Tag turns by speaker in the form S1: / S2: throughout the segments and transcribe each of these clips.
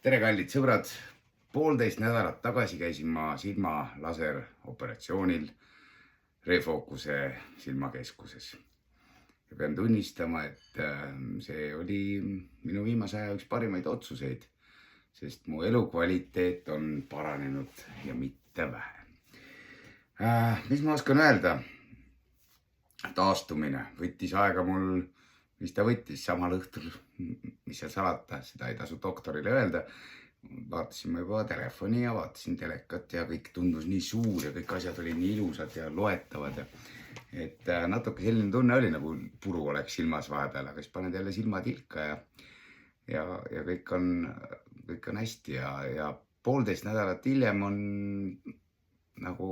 S1: Tere, kallid sõbrad! 1,5 nädalat tagasi käisin ma silma laseroperatsioonil Refocuse silmakeskuses. Ja pean tunnistama, et see oli minu viimase aja üks parimaid otsuseid, sest mu elukvaliteet on paranenud ja mitte vähe. Mis ma oskan öelda? Taastumine võttis aega mul, mis ta võttis samal õhtul, mis seal salata, seda ei tasu doktorile öelda. Vaatasin ma juba telefoni ja vaatasin telekat ja kõik tundus nii suur ja kõik asjad olid nii ilusad ja loetavad. Et natuke selline tunne oli, nagu puru oleks silmas vahepeal, aga siis paned jälle silmad ilka ja kõik on hästi ja 1,5 nädalat hiljem on nagu,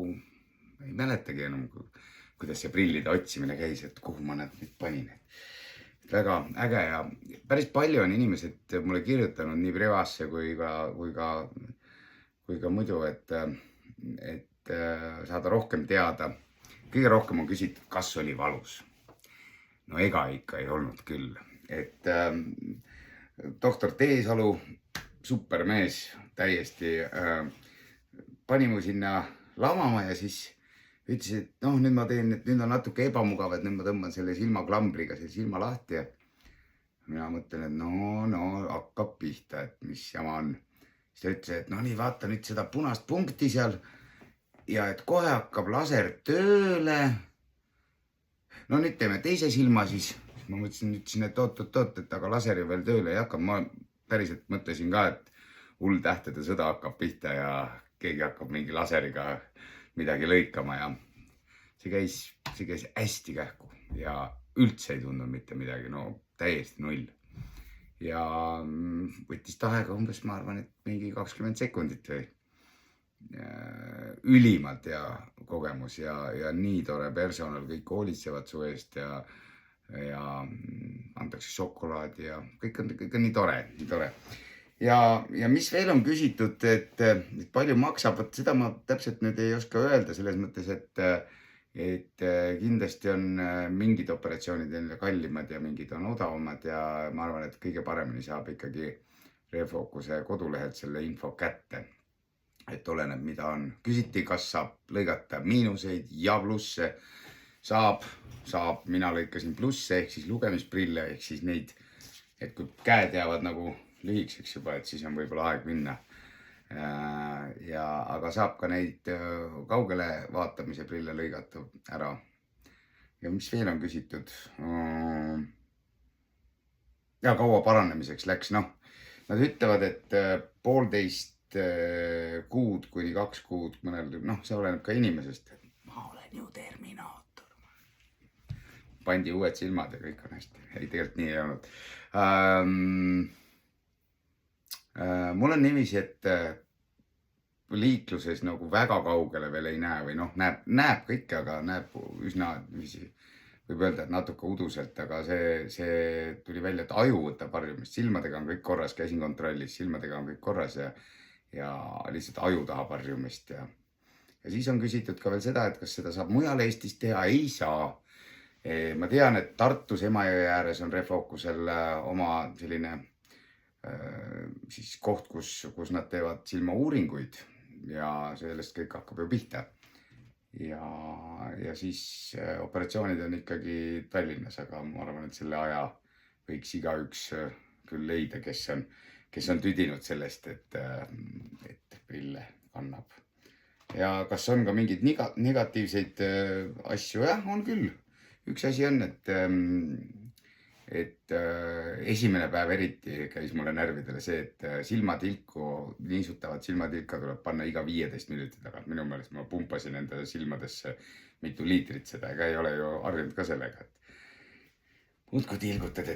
S1: ei mäletagi enam, kuidas see prillide otsimine käis, et kuhu ma nad nüüd panin. Väga äge ja päris palju on inimesed mulle kirjutanud nii privasse kui ka muidu, et saada rohkem teada. Kõige rohkem on küsitud, kas oli valus. No ega ikka ei olnud küll. Et doktor Teesalu, supermees, täiesti pani mu sinna lamama ja siis ütles, et nüüd ma teen, et nüüd on natuke ebamugav, et nüüd ma tõmban selle silmaklambriga selle silma lahti ja mina mõtlen, et no hakkab pihta, et mis jama on. Siis ta ütles, et nii vaata nüüd seda punast punkti seal ja et kohe hakkab laser tööle. No nüüd teeme teise silma siis. Ma ütlesin, et oot, et aga laser ju veel tööle ei hakka. Ma päriselt mõtlesin ka, et hulltähtede sõda hakkab pihta ja keegi hakkab mingi laseriga midagi lõikama ja see käis hästi kähku ja üldse ei tundnud mitte midagi, no täiesti null. Ja võttis taega umbes, ma arvan, et mingi 20 sekundit või. Ülimalt hea kogemus ja nii tore personal, kõik hoolitsevad su eest ja antakse šokolaadi ja kõik on nii tore, nii tore. Ja mis veel on küsitud, et palju maksab, seda ma täpselt nüüd ei oska öelda selles mõttes, et kindlasti on mingid operatsioonid kallimad ja mingid on odavamad ja ma arvan, et kõige paremini saab ikkagi Refocuse kodulehelt selle info kätte, et oleneb, mida on. Küsiti, kas saab lõigata miinuseid ja plusse. Saab, mina lõikasin plusse ehk siis lugemisprille ehk siis neid, et kui käed jäävad nagu lühikseks juba, et siis on võib-olla aeg minna. Aga saab ka neid kaugele vaatamise prille lõigata ära. Ja mis veel on küsitud? Ja kaua paranemiseks läks, nad ütlevad, et 1,5 kuud kuni 2 kuud mõnel, see oleneb ka inimesest. Ma olen ju Terminaator. Pandi uued silmad ja kõik on hästi. Ei, tegelikult nii ei olnud. Mul on niiviisi, et liikluses nagu väga kaugele veel ei näe või näeb kõike, aga näeb üsna, võib öelda, et natuke uduselt, aga see tuli välja, et aju võtab harjumist. Silmadega on kõik korras, käisin kontrollis, silmadega on kõik korras ja lihtsalt aju tahab harjumist. Ja siis on küsitud ka veel seda, et kas seda saab mujal Eestis teha, ei saa. Ma tean, et Tartus Emajõe ääres on Refocusel oma selline siis koht, kus nad teevad silmauuringuid ja sellest kõik hakkab ju pihta. Ja siis operatsioonid on ikkagi Tallinnas, aga ma arvan, et selle aja võiks igaüks küll leida, kes on tüdinud sellest, et prille kannab. Ja kas on ka mingid negatiivseid asju? Jah, on küll. Üks asi on, et esimene päev eriti käis mulle närvidele see, et niisutavat silmatilka tuleb panna iga 15 minuti tagant. Minu meelest ma pumpasin enda silmadesse mitu liitrit seda, ega ei ole ju harjunud ka sellega. Muudkui tilgutad,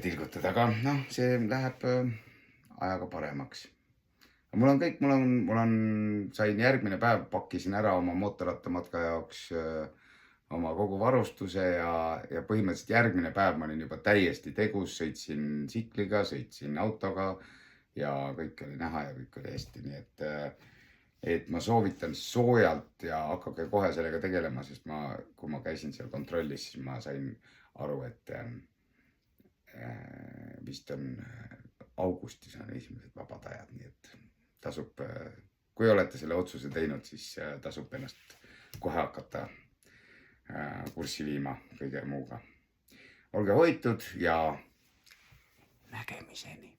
S1: aga see läheb ajaga paremaks. Mul on kõik, sain järgmine päev, pakkisin ära oma mootorrattamatka jaoks oma kogu varustuse ja põhimõtteliselt järgmine päev ma olin juba täiesti tegus, sõitsin tsikliga, sõitsin autoga ja kõik oli näha ja kõik oli hästi. Nii et ma soovitan soojalt ja hakkage kohe sellega tegelema, sest kui ma käisin seal kontrollis, siis ma sain aru, et vist on augustis on esimesed vabad ajad, nii et tasub, kui olete selle otsuse teinud, siis tasub ennast kohe hakata kurssi viima kõige muuga. Olge hoitud ja nägemiseni.